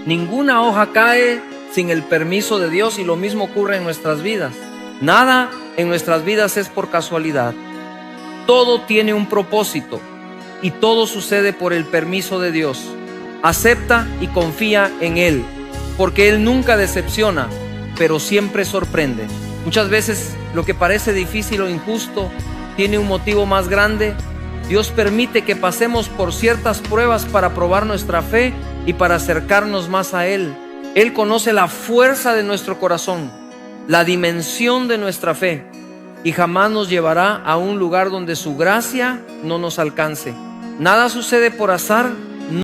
Ninguna hoja cae sin el permiso de Dios, y lo mismo ocurre en nuestras vidas. Nada en nuestras vidas es por casualidad. Todo tiene un propósito y todo sucede por el permiso de Dios. Acepta y confía en Él, porque Él nunca decepciona, pero siempre sorprende. Muchas veces lo que parece difícil o injusto tiene un motivo más grande. Dios permite que pasemos por ciertas pruebas para probar nuestra fe y para acercarnos más a Él. Él conoce la fuerza de nuestro corazón, la dimensión de nuestra fe, y jamás nos llevará a un lugar donde su gracia no nos alcance. Nada sucede por azar